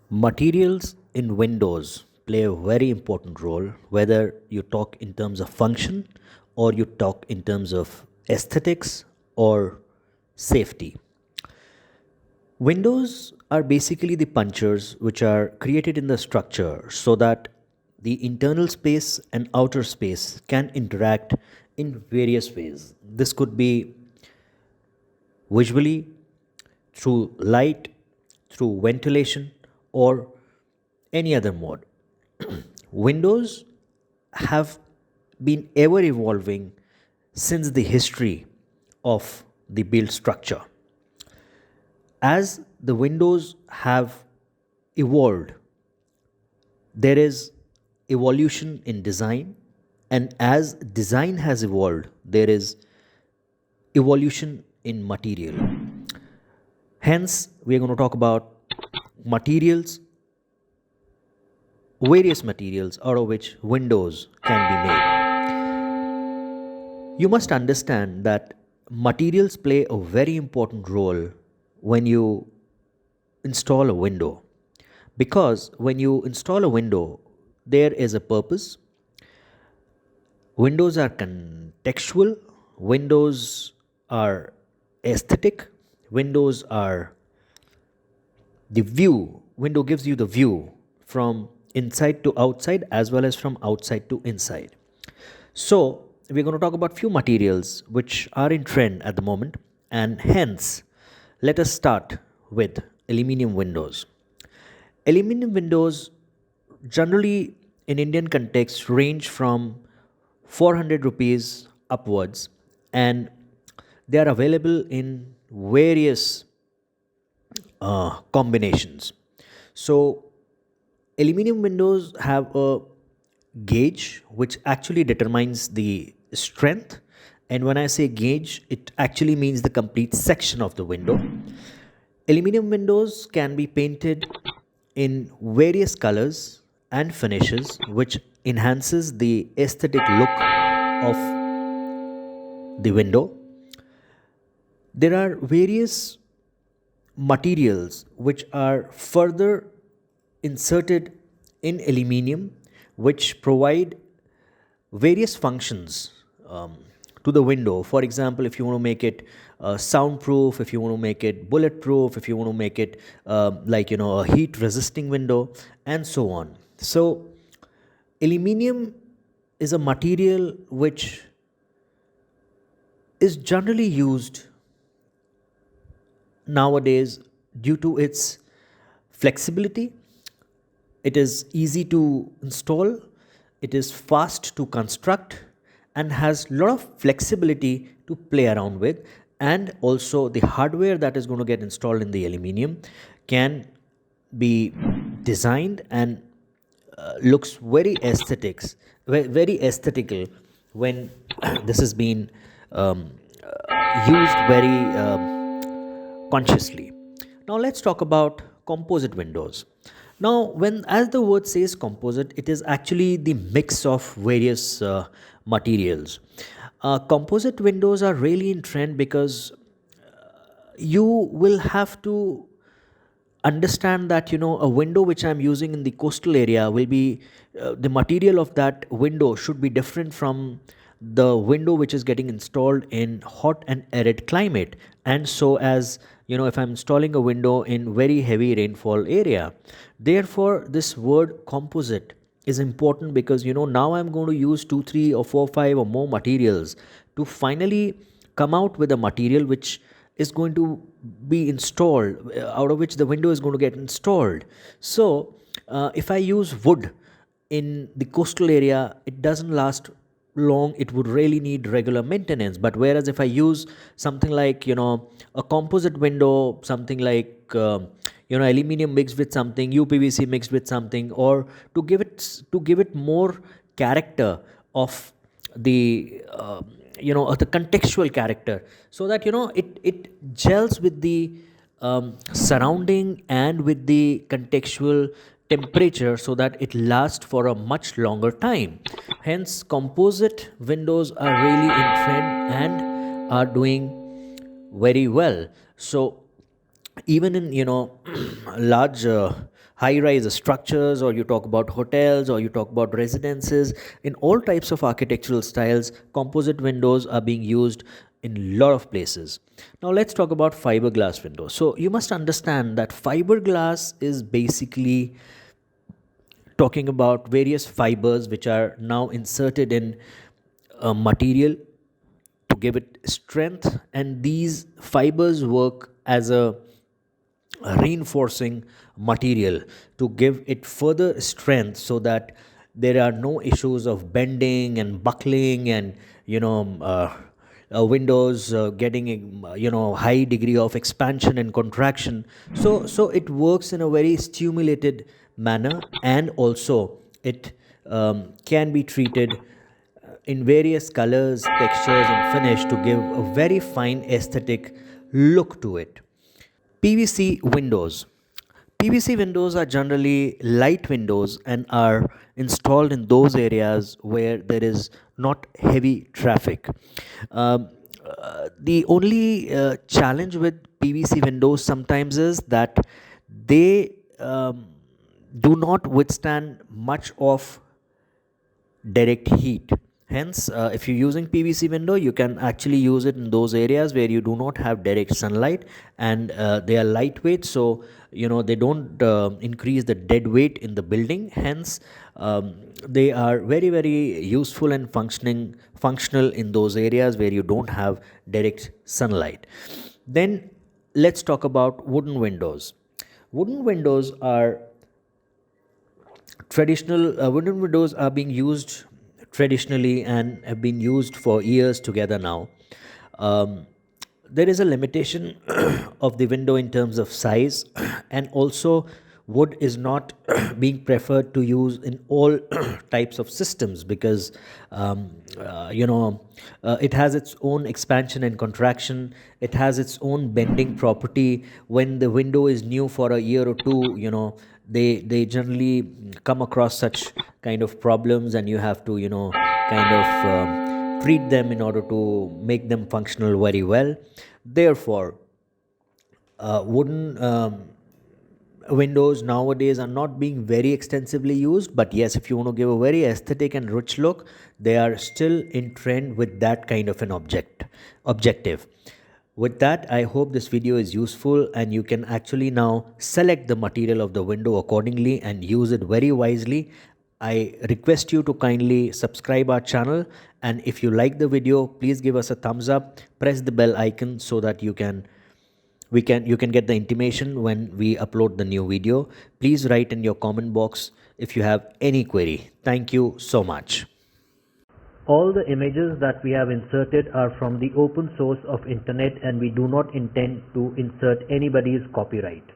Materials in windows play a very important role, whether you talk in terms of function or you talk in terms of aesthetics or safety. Windows are basically the punchers which are created in the structure so that the internal space and outer space can interact in various ways. This could be visually, through light, through ventilation, or any other mode. Windows have been ever evolving since the history of the build structure. As the windows have evolved, there is evolution in design, and as design has evolved, there is evolution in material. Hence, we are going to talk about materials, various materials out of which windows can be made. You must understand that materials play a very important role when you install a window, because when you install a window, there is a purpose. Windows are contextual, windows are aesthetic, windows are the view. Window gives you the view from inside to outside as well as from outside to inside. So, we're going to talk about few materials which are in trend at the moment, and hence, let us start with aluminum windows. Aluminum windows generally in Indian context range from 400 rupees upwards, and they are available in various combinations. So, aluminum windows have a gauge which actually determines the strength. And when I say gauge, it actually means the complete section of the window. Aluminum windows can be painted in various colors and finishes, which enhances the aesthetic look of the window. There are various materials which are further inserted in aluminium, which provide various functions to the window. For example, if you want to make it soundproof, if you want to make it bulletproof, if you want to make it a heat resisting window, and so on. So, aluminium is a material which is generally used nowadays due to its flexibility. It is easy to install, it is fast to construct, and has a lot of flexibility to play around with. And also, the hardware that is going to get installed in the aluminium can be designed and looks very aesthetics, very aesthetical when this has been used very consciously. Now let's talk about composite windows. Now, when as the word says composite, it is actually the mix of various materials. Composite windows are really in trend because you will have to understand that a window which I'm using in the coastal area will be the material of that window should be different from the window which is getting installed in hot and arid climate. And so, as if I'm installing a window in very heavy rainfall area, therefore this word composite is important, because now I'm going to use 2 3 or 4 5 or more materials to finally come out with a material which is going to be installed, out of which the window is going to get installed. So, if I use wood in the coastal area, it doesn't last long. It would really need regular maintenance. But whereas if I use something like a composite window, something like aluminum mixed with something, UPVC mixed with something, or to give it more character of the the contextual character, so that it gels with the surrounding and with the contextual temperature, so that it lasts for a much longer time. Hence, composite windows are really in trend and are doing very well. So, even in large high rise structures, or you talk about hotels, or you talk about residences. In all types of architectural styles, composite windows are being used in a lot of places. Now let's talk about fiberglass windows. So you must understand that fiberglass is basically talking about various fibers which are now inserted in a material to give it strength, and these fibers work as a reinforcing material to give it further strength, so that there are no issues of bending and buckling, and windows getting high degree of expansion and contraction. So it works in a very stimulated manner, and also it can be treated in various colors, textures, and finish to give a very fine aesthetic look to it. PVC windows. PVC windows are generally light windows and are installed in those areas where there is not heavy traffic. The only challenge with PVC windows sometimes is that they do not withstand much of direct heat. Hence, if you're using PVC window, you can actually use it in those areas where you do not have direct sunlight, and they are lightweight, so they don't increase the dead weight in the building. Hence, they are very very useful and functional in those areas where you don't have direct sunlight. Then let's talk about wooden windows. Wooden windows are traditional wooden windows are being used traditionally and have been used for years together now. um, there is a limitation of the window in terms of size, and also wood is not being preferred to use in all types of systems, because it has its own expansion and contraction. It has its own bending property. When the window is new for a year or two, they generally come across such kind of problems, and you have to kind of treat them in order to make them functional very well. Therefore, wooden windows nowadays are not being very extensively used, but yes, if you want to give a very aesthetic and rich look, they are still in trend with that kind of an objective. With that, I hope this video is useful, and you can actually now select the material of the window accordingly and use it very wisely. I request you to kindly subscribe our channel, and if you like the video, please give us a thumbs up, press the bell icon so that you can get the intimation when we upload the new video. Please write in your comment box if you have any query. Thank you so much. All the images that we have inserted are from the open source of internet, and we do not intend to insert anybody's copyright.